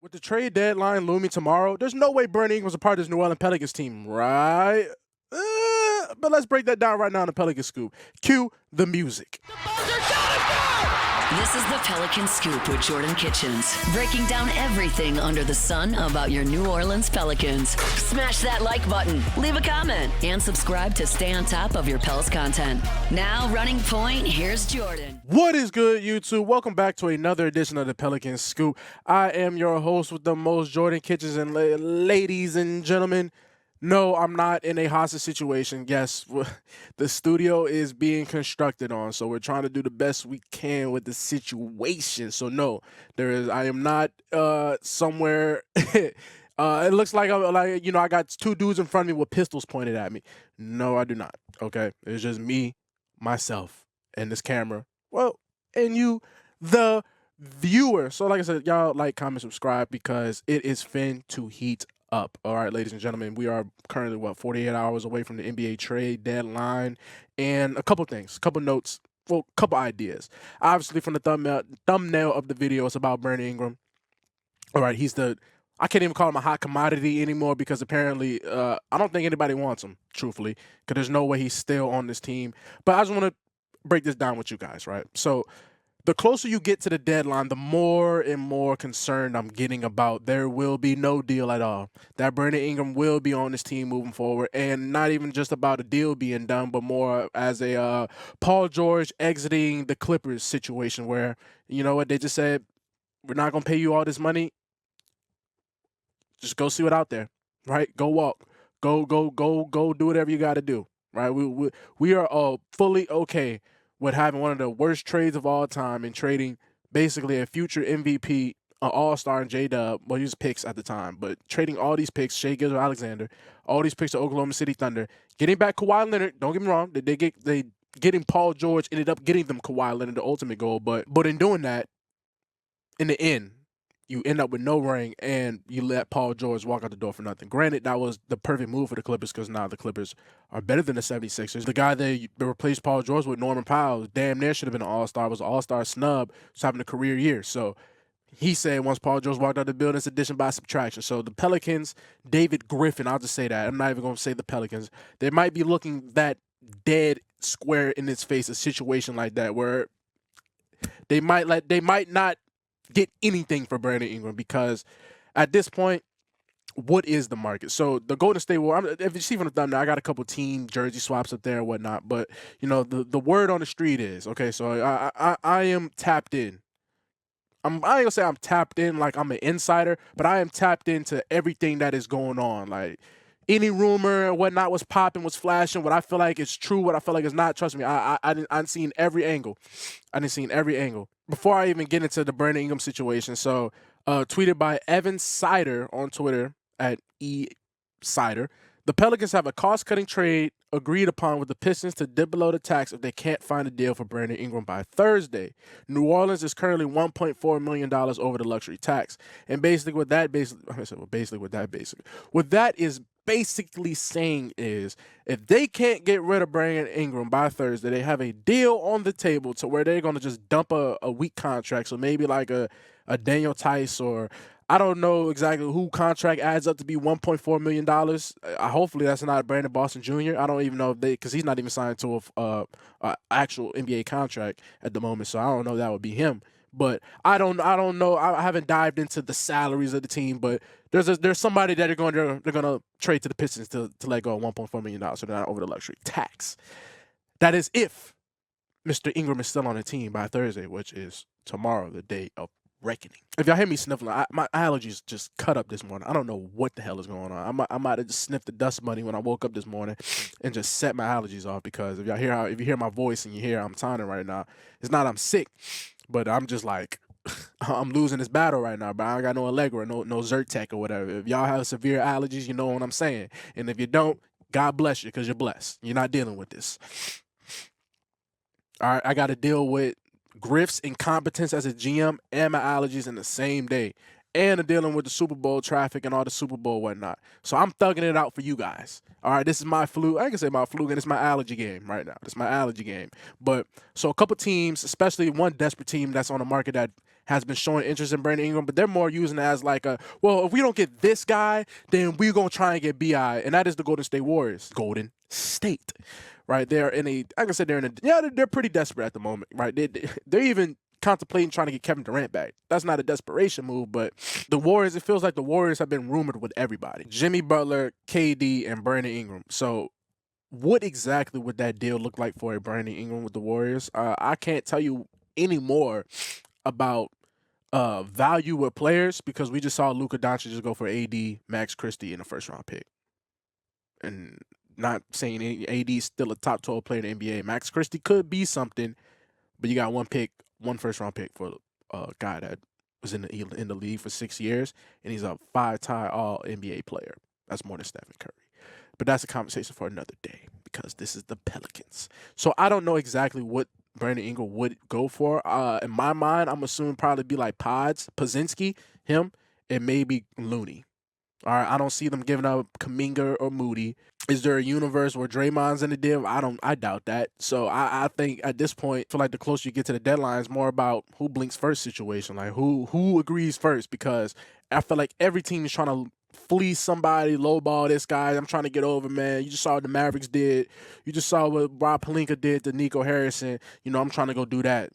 With the trade deadline looming tomorrow, there's no way Brandon Ingram's a part of this New Orleans Pelicans team, right? But let's break that down right now in the Pelicans Scoop. Cue the music. This is the Pelicans Scoop with Jordan Kitchens, breaking down everything under the sun about your New Orleans Pelicans. Smash that like button, leave a comment, and subscribe to stay on top of your Pels content. Now, running point, here's Jordan. What is good, YouTube? Welcome back to another edition of the Pelicans Scoop. I am your host with the most, Jordan Kitchens, and ladies and gentlemen, no, I'm not in a hostage situation. Yes, the studio is being constructed on, so we're trying to do the best we can with the situation. So no, I am not somewhere. It looks like I got two dudes in front of me with pistols pointed at me. No, I do not. Okay, it's just me, myself, and this camera. Well, and you, the viewer. So like I said, y'all like, comment, subscribe because it is fin to heat up. All right, ladies and gentlemen, we are currently 48 hours away from the NBA trade deadline, and a couple things, a couple notes, well, a couple ideas. Obviously, from the thumbnail of the video, it's about Brandon Ingram. All right, I can't even call him a hot commodity anymore because apparently I don't think anybody wants him, truthfully, because there's no way he's still on this team. But I just want to break this down with you guys, right? So the closer you get to the deadline, the more and more concerned I'm getting about there will be no deal at all. That Brandon Ingram will be on this team moving forward, and not even just about a deal being done, but more as a Paul George exiting the Clippers situation where, you know what, they just said, we're not going to pay you all this money. Just go see what's out there, right? Go walk. Go do whatever you got to do, right? We are fully okay with having one of the worst trades of all time and trading basically a future MVP, an all-star, and J-Dub. Well, he was picks at the time, but trading all these picks, Shai Gilgeous-Alexander, all these picks to Oklahoma City Thunder, getting back Kawhi Leonard. Don't get me wrong, getting Paul George ended up getting them Kawhi Leonard, the ultimate goal. But in doing that, in the end, you end up with no ring, and you let Paul George walk out the door for nothing. Granted, that was the perfect move for the Clippers because now the Clippers are better than the 76ers. The guy that replaced Paul George with, Norman Powell, damn near should have been an all-star, was an all-star snub, was having a career year. So he said once Paul George walked out the building, it's addition by subtraction. So the Pelicans, David Griffin, I'll just say that. I'm not even going to say the Pelicans. They might be looking that dead square in its face, a situation like that where they might not get anything for Brandon Ingram because at this point, what is the market? So the Golden State Warriors, if you see from the thumbnail, I got a couple team jersey swaps up there and whatnot, but the word on the street is, okay, so I am tapped in. I ain't gonna say I'm tapped in like I'm an insider, but I am tapped into everything that is going on. Like any rumor and whatnot was popping, was flashing, what I feel like is true, what I feel like is not. Trust me, I've seen every angle. I didn't seen every angle. Before I even get into the Brandon Ingram situation, so tweeted by Evan Sider on Twitter at eSider, the Pelicans have a cost-cutting trade agreed upon with the Pistons to dip below the tax if they can't find a deal for Brandon Ingram by Thursday. New Orleans is currently $1.4 million over the luxury tax. And what that is basically saying is if they can't get rid of Brandon Ingram by Thursday, they have a deal on the table to where they're going to just dump a weak contract. So maybe like a Daniel Tice, or I don't know exactly who contract adds up to be $1.4 million. Hopefully that's not Brandon Boston Jr. I don't even know if because he's not even signed to a actual NBA contract at the moment. So I don't know if that would be him. But I don't know. I haven't dived into the salaries of the team, but there's somebody that they're going to trade to the Pistons to let go of $1.4 million, so they're not over the luxury tax. That is if Mr. Ingram is still on the team by Thursday, which is tomorrow, the day of reckoning. If y'all hear me sniffling, my allergies just cut up this morning. I don't know what the hell is going on. I might have just sniffed the dust bunny when I woke up this morning and just set my allergies off, because if you hear my voice and you hear I'm tawning right now, it's not I'm sick, but I'm just like I'm losing this battle right now, but I got no Allegra, no Zyrtec or whatever. If y'all have severe allergies, you know what I'm saying. And if you don't, God bless you, because you're blessed. You're not dealing with this. All right, I got to deal with Griff's incompetence as a GM and my allergies in the same day, and dealing with the Super Bowl traffic and all the Super Bowl whatnot. So I'm thugging it out for you guys. All right, this is my flu. I can say my flu, and it's my allergy game right now. It's my allergy game. But so a couple teams, especially one desperate team that's on the market that has been showing interest in Brandon Ingram, but they're more using it as like well, if we don't get this guy, then we're going to try and get BI, and that is the Golden State Warriors. Golden State, right? They're in a, like I said, they're pretty desperate at the moment, right? They're even contemplating trying to get Kevin Durant back. That's not a desperation move, but the Warriors, it feels like the Warriors have been rumored with everybody. Jimmy Butler, KD, and Brandon Ingram. So what exactly would that deal look like for a Brandon Ingram with the Warriors? I can't tell you any more about value with players because we just saw Luka Doncic just go for AD, Max Christie in a first-round pick. And not saying AD is still a top 12 player in the NBA. Max Christie could be something, but you got one first-round pick for a guy that was in the league for 6 years, and he's a 5-time All-NBA player. That's more than Stephen Curry. But that's a conversation for another day because this is the Pelicans. So I don't know exactly what Brandon Ingram would go for. In my mind, I'm assuming probably be like Pozinski, him, and maybe Looney. All right, I don't see them giving up Kuminga or Moody. Is there a universe where Draymond's in the deal? I doubt that. So I think at this point, I feel like the closer you get to the deadline, it's more about who blinks first situation, like who agrees first. Because I feel like every team is trying to fleece somebody, lowball this guy. I'm trying to get over, man. You just saw what the Mavericks did. You just saw what Rob Pelinka did to Nico Harrison. I'm trying to go do that.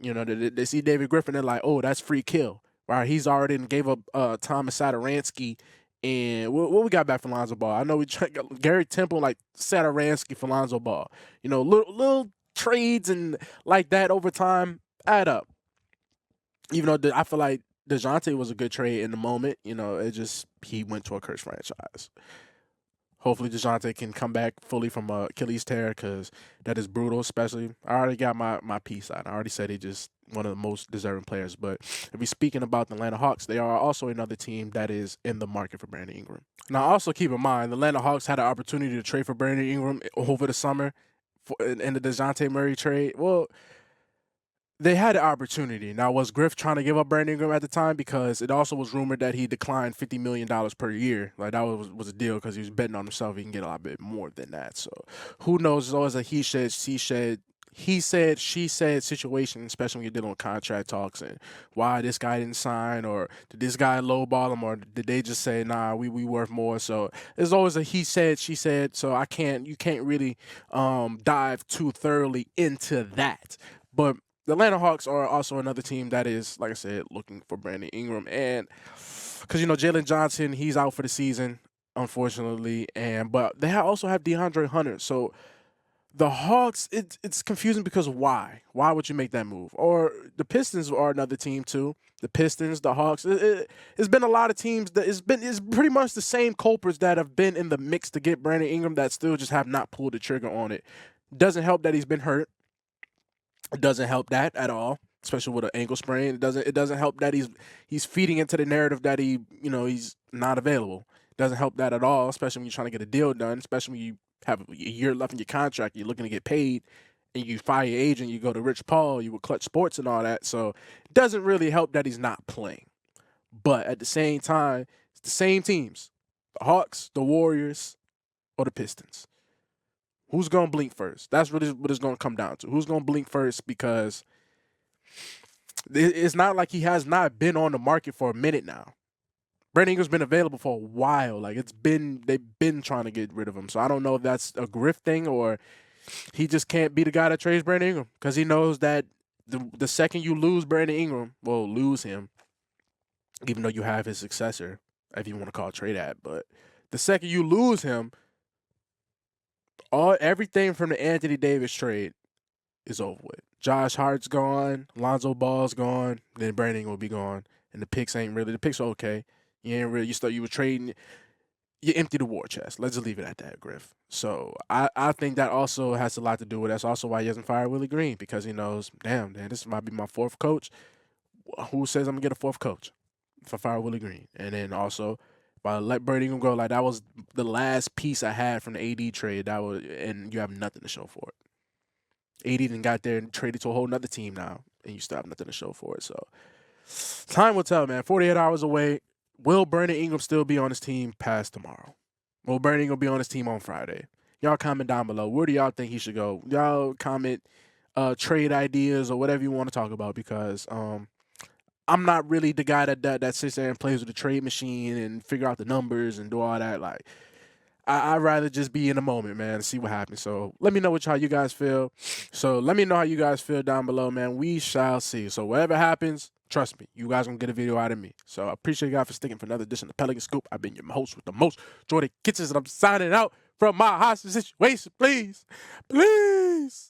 They see David Griffin, they're like, oh, that's free kill. Right? He's already gave up Thomas Satoransky. And what we got back for Lonzo Ball? I know we got Gary Temple, like Satoransky for Lonzo Ball. Little trades and like that over time add up. Even though I feel like DeJounte was a good trade in the moment, he went to a cursed franchise. Hopefully DeJounte can come back fully from Achilles tear because that is brutal, especially. I already got my piece out. I already said he's just one of the most deserving players. But if we're speaking about the Atlanta Hawks, they are also another team that is in the market for Brandon Ingram. Now, also keep in mind, the Atlanta Hawks had an opportunity to trade for Brandon Ingram over the summer in the DeJounte Murray trade. Well, they had the opportunity. Now, was Griff trying to give up Brandon Ingram at the time? Because it also was rumored that he declined $50 million per year. Like, that was a deal because he was betting on himself. He can get a lot bit more than that. So, who knows? It's always a he said, she said situation, especially when you're dealing with contract talks and why this guy didn't sign, or did this guy lowball him, or did they just say, nah, we worth more? So, there's always a he said, she said. So, you can't really dive too thoroughly into that. But the Atlanta Hawks are also another team that is, like I said, looking for Brandon Ingram. And because, Jalen Johnson, he's out for the season, unfortunately. But they also have DeAndre Hunter. So the Hawks, it's confusing because why? Why would you make that move? Or the Pistons are another team too. The Pistons, the Hawks. It's been a lot of teams that it's pretty much the same culprits that have been in the mix to get Brandon Ingram that still just have not pulled the trigger on it. Doesn't help that he's been hurt. It doesn't help that at all, especially with an ankle sprain. It doesn't help that he's feeding into the narrative that he's not available. It doesn't help that at all, especially when you're trying to get a deal done, especially when you have a year left in your contract, you're looking to get paid, and you fire your agent, you go to Rich Paul, you with Clutch Sports and all that. So it doesn't really help that he's not playing. But at the same time, it's the same teams, the Hawks, the Warriors, or the Pistons. Who's going to blink first? That's really what it's going to come down to. Who's going to blink first? Because it's not like he has not been on the market for a minute now. Brandon Ingram's been available for a while. Like, they've been trying to get rid of him. So I don't know if that's a Griff thing or he just can't be the guy that trades Brandon Ingram because he knows that the second you lose Brandon Ingram, well, lose him, even though you have his successor, if you want to call it trade at. But the second you lose him, everything from the Anthony Davis trade is over with. Josh Hart's gone, Lonzo Ball's gone, then Brandon Ingram will be gone, and the picks are okay. You were trading, you empty the war chest. Let's just leave it at that, Griff. So I think that also has a lot to do with it. That's also why he hasn't fired Willie Green, because he knows, damn, this might be my fourth coach. Who says I'm gonna get a fourth coach if I fire Willie Green? And then also, if I let Brandon Ingram go, like, that was the last piece I had from the AD trade. And you have nothing to show for it. AD then got there and traded to a whole nother team now, and you still have nothing to show for it. So time will tell, man. 48 hours away. Will Brandon Ingram still be on his team past tomorrow? Will Brandon Ingram be on his team on Friday? Y'all comment down below. Where do y'all think he should go? Y'all comment trade ideas or whatever you want to talk about, because I'm not really the guy that sits there and plays with the trade machine and figure out the numbers and do all that. Like, I'd rather just be in the moment, man, and see what happens. So let me know how you guys feel. So let me know how you guys feel down below, man. We shall see. So whatever happens, trust me, you guys gonna get a video out of me. So I appreciate you guys for sticking for another edition of the Pelicans Scoop. I've been your host with the most, Jordan Kitchens, and I'm signing out from my hostage situation. Please, please.